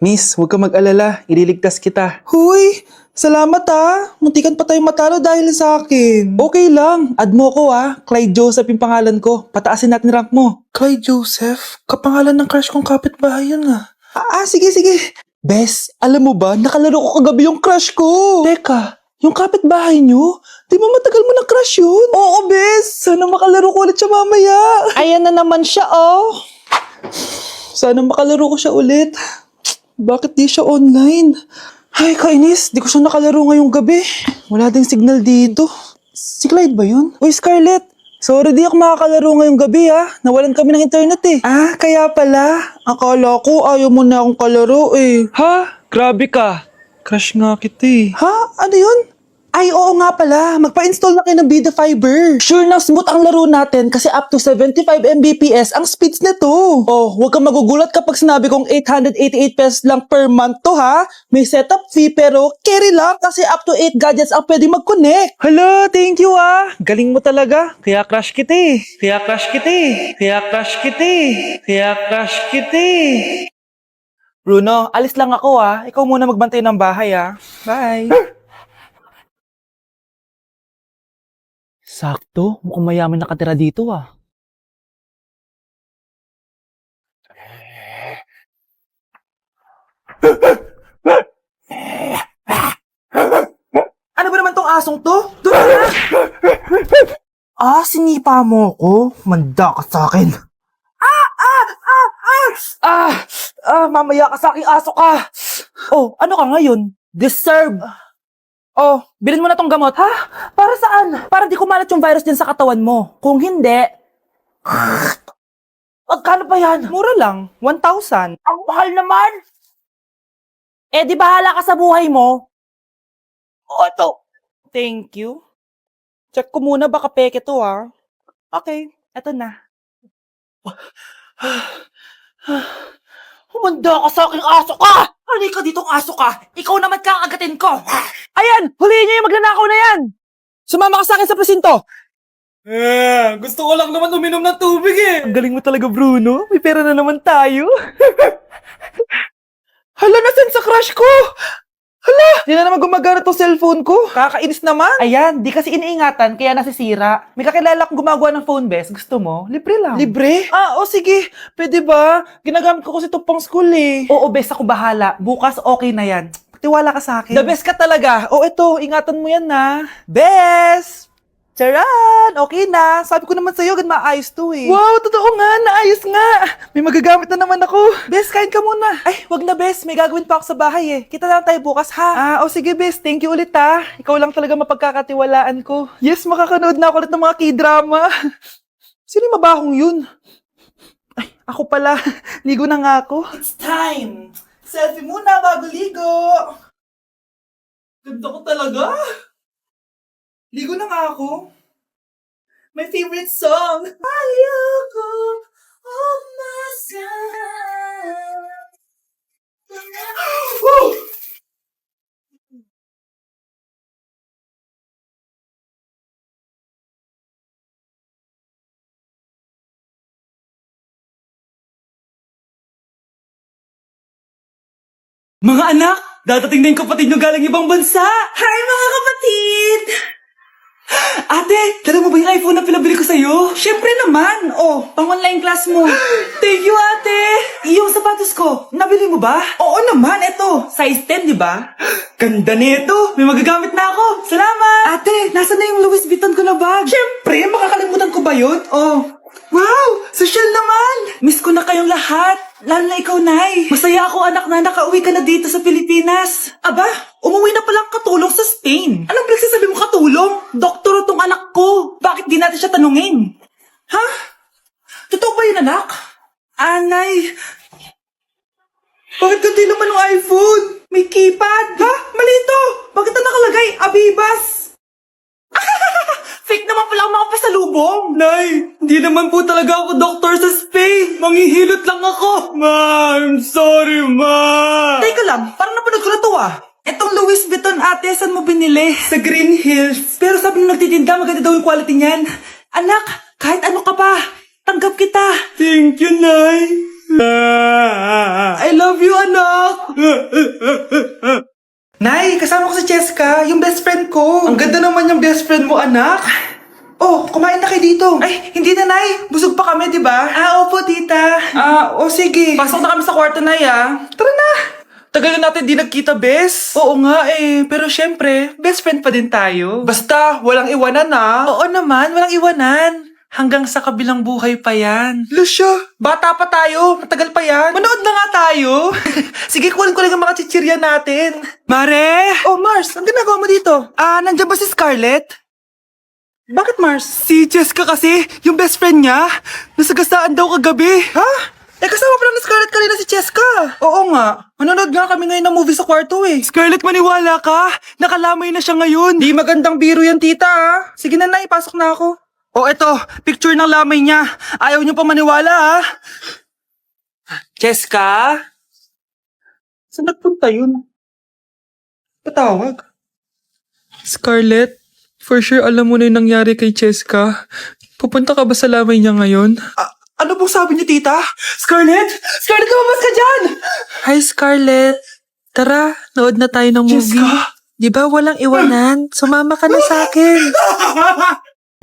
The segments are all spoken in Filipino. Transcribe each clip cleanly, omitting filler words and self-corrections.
Miss, huwag ka mag-alala. Ililigtas kita. Huy! Salamat Muntikan pa tayo matalo dahil sa akin. Okay lang. Add mo ko Clyde Joseph yung pangalan ko. Pataasin natin rank mo. Clyde Joseph? Kapangalan ng crush kong kapitbahay yun sige. Bes, alam mo ba, nakalaro ko kagabi yung crush ko. Teka, yung kapitbahay nyo? Di ba matagal mo na crush yun? Oo, Bes. Sana makalaro ko ulit siya mamaya. Ayan na naman siya, Sana makalaro ko siya ulit. Bakit di siya online? Ay, kainis. Di ko siya nakalaro ngayong gabi. Wala ding signal dito. Si Clyde ba yun? Uy, Scarlett. Sorry, di ako makakalaro ngayong gabi Nawalan kami ng internet kaya pala. Akala ko ayaw mo na akong kalaro Ha? Grabe ka. Crush nga kita Ha? Ano yun? Ay, oo nga pala. Magpa-install na kayo ng Bida Fiber. Sure na smooth ang laro natin kasi up to 75 Mbps ang speeds nito. Oh, huwag kang magugulat kapag sinabi kong 888 pesos lang per month to May setup fee pero carry lang kasi up to 8 gadgets ang pwede mag-connect. Hala, thank you Galing mo talaga. Kaya crush kita Bruno, alis lang ako Ikaw muna magbantay ng bahay Bye. Sakto, mukhang mayaman nakatira dito Ano ba naman tong asong to? Doon na! Sinipa mo ko? Manda ka sa akin. Mamaya ka sa aking aso ka. Oh, ano ka ngayon? Deserve. Oh, bilhin mo na tong gamot. Ha? Para saan? Para di kumalat yung virus din sa katawan mo. Kung hindi... Magkano pa yan? Mura lang. 1,000. Ang mahal naman! Di bahala ka sa buhay mo. Ito. Thank you. Check ko muna, baka peke to Okay, eto na. Humanda ka sa aking aso ka! Halika ditong aso ka! Ikaw naman kakagatin ko! Ayan! Huliin niyo yung magnanakaw na yan! Sumama ka sa akin sa presinto! Gusto ko lang naman uminom ng tubig Ang galing mo talaga, Bruno. May pera na naman tayo. Hala, nasan sa crush ko? Hala! Di na naman gumagana tong cellphone ko. Kakainis naman. Ayan, di kasi iniingatan kaya nasisira. May kakilala kong gumagawa ng phone bes. Gusto mo? Libre lang. Libre? Sige. Pwede ba? Ginagamit ko kasi ito pang school Oo, bes, ako bahala. Bukas okay na yan. Tiwala ka sa akin. The best ka talaga. Ito, ingatan mo yan Bes! Charan! Okay na. Sabi ko naman sa'yo, maayos to Wow, totoo nga. Naayos nga. May magagamit na naman ako. Bes, kain ka muna. Ay, wag na Bes. May gagawin pa ako sa bahay Kita na lang tayo bukas ha. Sige Bes. Thank you ulit Ikaw lang talaga mapagkakatiwalaan ko. Yes, makakanood na ako ulit ng mga k-drama. Sino yung mabahong yun? Ay, ako pala. Ligo na nga ako. It's time. Selfie muna bago ligo. Ganda ko talaga. Ligo na nga ako. My favorite song. Ayoko umasan. Mga anak, dadating na yung kapatid nyo galing ibang bansa. Hi mga kapatid! Ate, dala mo ba yung iPhone na pinabili ko sa'yo? Siyempre naman. Pang online class mo. Thank you, ate. Yung sapatos ko, nabili mo ba? Oo naman, eto. Size 10, di ba? Ganda nito. May magagamit na ako. Salamat. Ate, nasa na yung Louis Vuitton ko na bag? Siyempre, makakalimutan ko ba yun? Wow, social naman. Miss ko na kayong lahat. Lalo na ikaw, Nay. Masaya ako, anak, na nakauwi ka na dito sa Pilipinas. Aba, umuwi na palang katulong sa Spain. Anong pinagsasabi mo katulong? Doktor tong anak ko. Bakit di natin siya tanungin? Ha? Totoo ba yun, anak? Nay. Bakit ganti naman ng iPhone? May keypad. Ha? Mali ito. Bakit na nakalagay? Abibas. Fake naman pala ang mga pasalubong. Nay, hindi naman po talaga ako doktor sa Spain. Manghihilot lang ako. Ma, I'm sorry, ma. Teka lang, parang napanood ko na to Etong Louis Vuitton ate, saan mo binili? Sa Green Hills. Pero sabi nung nagtitinda, maganda daw yung quality niyan. Anak, kahit ano ka pa, tanggap kita. Thank you, Nay. I love you, anak! Nay, kasama ko si Cheska, yung best friend ko. Ang ganda naman yung best friend mo, anak. Oh, kumain na kayo dito. Ay, hindi na, Nay. Busog pa kami, di ba? Opo, tita. Sige. Pasok na kami sa kwarto, Nay, Tara na. Tagal na natin di nagkita, bes. Oo nga pero syempre, best friend pa din tayo. Basta, walang iwanan Oo naman, walang iwanan. Hanggang sa kabilang buhay pa yan. Lucia, bata pa tayo. Matagal pa yan. Manood na nga tayo. Sige, kunin ko lang ang mga chichirya natin. Mare! Oh, Mars, ang ginagawa mo dito? Nandiyan ba si Scarlett? Bakit, Mars? Si Jessica kasi, yung best friend niya, nasagasaan daw kagabi. Ha? Kasama pa lang ni Scarlett kanina si Cheska. Oo nga. Manonood nga kami ngayon ng movie sa kwarto Scarlett, maniwala ka. Nakalamay na siya ngayon. Di magandang biro yan, tita Sige na, ipasok na ako. Eto, picture ng lamay niya. Ayaw niyo pa maniwala Cheska? Saan nagpunta yun? Patawag. Scarlett, for sure alam mo na yung nangyari kay Cheska. Pupunta ka ba sa lamay niya ngayon? Ano pong sabi niyo, tita? Scarlett? Scarlett, lumabas ka dyan! Hi, Scarlett. Tara, nood na tayo ng movie. Jessica? Di ba walang iwanan? Sumama ka na sa akin.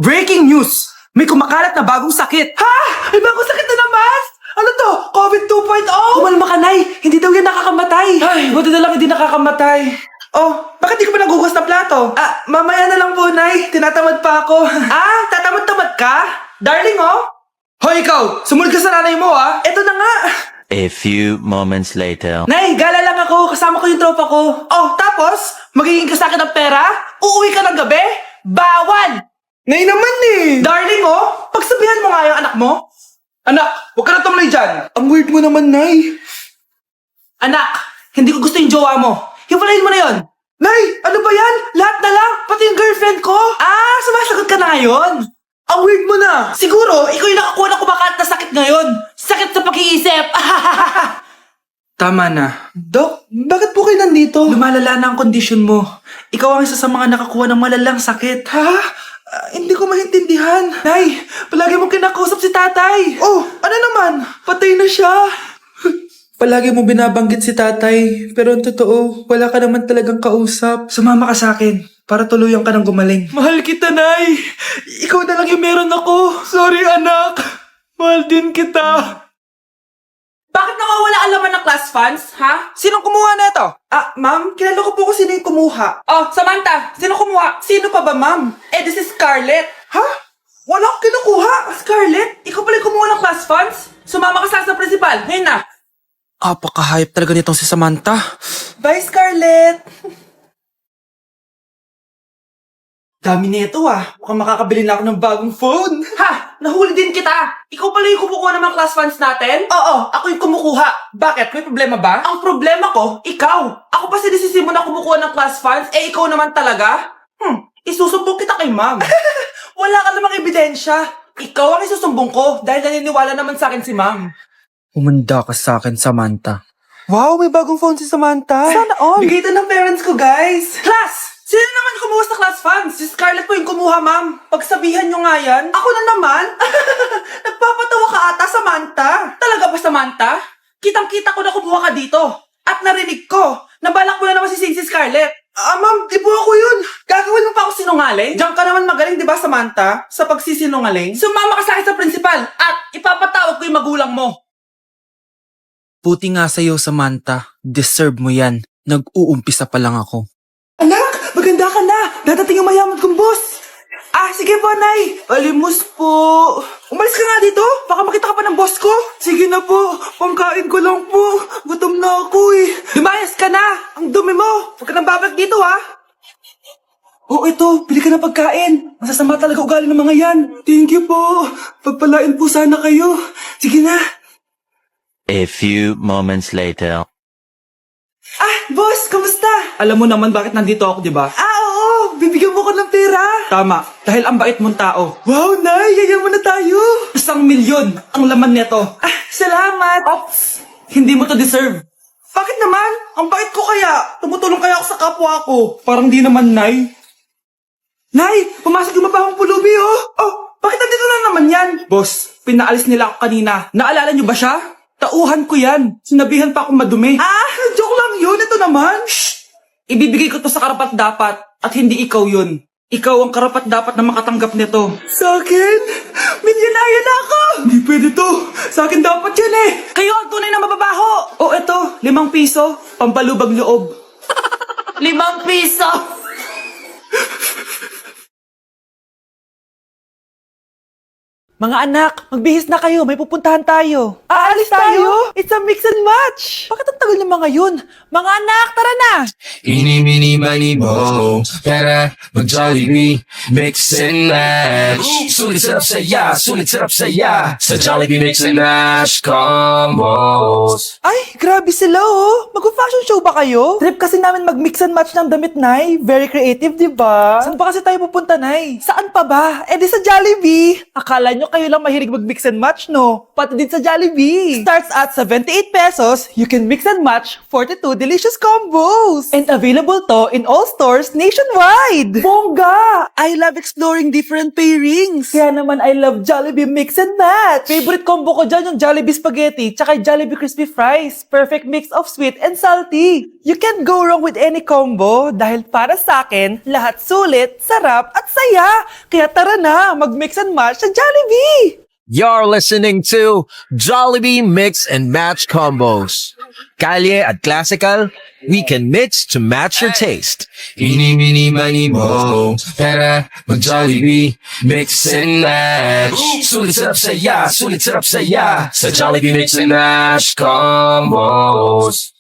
Breaking news! May kumakalat na bagong sakit! Ha? May bagong sakit na naman? Ano to? COVID 2.0? Kumalma ka, Nay! Hindi daw yan nakakamatay! Ay, buti na lang hindi nakakamatay. Bakit di ko pa nagugas ng plato? Mamaya na lang po, Nay. Tinatamad pa ako. Tatamad-tamad ka? Darling, Hoy, ikaw! Sumunod ka sa nanay mo, Eto na nga! A few moments later. Nay, gala lang ako. Kasama ko yung tropa ko. Tapos? Magiging ka sa akin ng pera? Uuwi ka ng gabi? Bawal! Nay naman Darling, pagsabihan mo nga yung anak mo. Anak, huwag ka na tumulay dyan. Ang weird mo naman, Nay. Anak, hindi ko gusto yung jowa mo. Hiwalayin mo na yon. Nay, ano ba yan? Lahat na lang, pati yung girlfriend ko. Sumasagot ka na ngayon. Ang weird mo na. Siguro, ikaw yung nakakuha ng kumakalat na sakit ngayon. Sakit sa pag-iisip. Tama na. Dok, bakit po kayo nandito? Lumalala na ang kondisyon mo. Ikaw ang isa sa mga nakakuha ng malalang sakit. Ha? Hindi ko maintindihan. Nay, palagi mong kinakausap si tatay. Ano naman? Patay na siya. Palagi mo binabanggit si tatay, pero ang totoo, wala ka naman talagang kausap. Sumama ka sa akin, para tuluyan ka ng gumaling. Mahal kita, Nay! Ikaw na lang yung meron ako. Sorry, anak. Mahal din kita. Bakit nawawala ang laman ng class funds, ha? Sinong kumuha na ito? Ma'am, kilala ko po kung sino yung kumuha. Samantha, sino kumuha? Sino pa ba, ma'am? This is Scarlett. Ha? Wala akong kinukuha. Scarlett, ikaw pala yung kumuha ng class funds? Sumama ka sa principal. Ngayon na. Apaka-hype talaga nitong si Samantha. Bye, Scarlett! Dami nito Mukhang makakabili na ako ng bagong phone. Ha! Nahuli din kita! Ikaw pala yung kumukuha ng mga class funds natin? Oo, ako yung kumukuha. Bakit? May problema ba? Ang problema ko, ikaw. Ako pa sinisisi mo na kumukuha ng class funds, ikaw naman talaga? Isusumbong kita kay ma'am. Wala ka namang ebidensya. Ikaw ang isusumbong ko dahil naniniwala naman sa akin si ma'am. Humanda ka sa akin, Samantha. Wow, may bagong phone si Samantha. Sana all. Bigay ito ng parents ko, guys. Class! Sino naman kumuha sa class funds? Si Scarlett po yung kumuha, ma'am. Pagsabihan nyo nga yan. Ako na naman? Nagpapatawa ka ata, Samantha. Talaga ba, Samantha? Kitang-kita ko na kumuha ka dito. At narinig ko. Nabalak mo na naman si Scarlett. Ma'am, di po ako yun. Gagawin mo pa ako sinungaling? Diyan ka naman magaling, di ba, Samantha? Sa pagsisinungaling? Sumama ka sa akin sa principal at ipapatawag ko yung magulang mo. Buti nga sa'yo, Samantha. Deserve mo yan. Nag-uumpisa pa lang ako. Anak, maganda ka na. Dadating ang mayaman kong boss. Sige po, Nay. Alimos po. Umalis ka nga dito. Baka makita ka pa ng boss ko. Sige na po. Pangkain ko lang po. Gutom na ako Lumayas ka na. Ang dumi mo. Huwag ka nang babalik dito, ito. Bili ka ng pagkain. Masasama talaga ugali ng mga yan. Thank you po. Pagpalain po sana kayo. Sige na. A few moments later. Boss, kamusta? Alam mo naman bakit nandito ako, di ba? Oo. Bibigyan mo ko ng pera. Tama. Dahil ang bait mong tao. Wow, Nay. Yayaman na tayo. 1,000,000 ang laman nito. Salamat. Ops. Hindi mo to deserve. Bakit naman? Ang bait ko kaya. Tumutulong kaya ako sa kapwa ko. Parang di naman, Nay. Nay, pumasok yung mabahong pulubi, bakit nandito na naman yan? Boss, pinaalis nila ako kanina. Naalala niyo ba siya? Tauhan ko yan. Sinabihan pa akong madumi. Joke lang yun. Ito naman. Shh! Ibibigay ko to sa karapat-dapat at hindi ikaw yun. Ikaw ang karapat-dapat na makatanggap nito. Sa akin? Milyonaryo na ako! Hindi pwede to. Sa akin dapat yan eh. Kayo ang tunay na mababaho. O eto, 5 piso. Pampalubag loob. 5 piso! Mga anak, magbihis na kayo. May pupuntahan tayo. Aalis tayo? It's a mix and match. Bakit ang tagal ng mga yun? Mga anak, tara na! Eeny, meeny, miny, mo. Tara, mag-Jollibee, mix and match. Sulit sarap saya, sulit sarap saya. Sa Jollibee mix and match combos. Ay, grabe sila oh. Mag-fashion show ba kayo? Trip kasi namin mag-mix and match ng damit, Nay. Very creative, di ba? Saan pa kasi tayo pupunta, Nay? Saan pa ba? Eh di sa Jollibee. Akala nyo kayo lang mahilig mag-mix and match, no? Pati din sa Jollibee. Starts at 78 pesos, you can mix and match 42 delicious combos. And available to in all stores nationwide. Bongga! I love exploring different pairings. Kaya naman I love Jollibee mix and match. Favorite combo ko dyan yung Jollibee spaghetti tsaka Jollibee crispy fries. Perfect mix of sweet and salty. You can't go wrong with any combo dahil para sa akin, lahat sulit, sarap at saya. Kaya tara na, mag-mix and match sa Jollibee. You're listening to Jollibee Mix and Match Combos. Kalye at classical, we can mix to match your taste. Eeny, meeny, miny, mo. Tara, mag-Jollibee, mix and match. Sulit sarap saya, sulit sarap saya. Sa Jollibee Mix and Match Combos.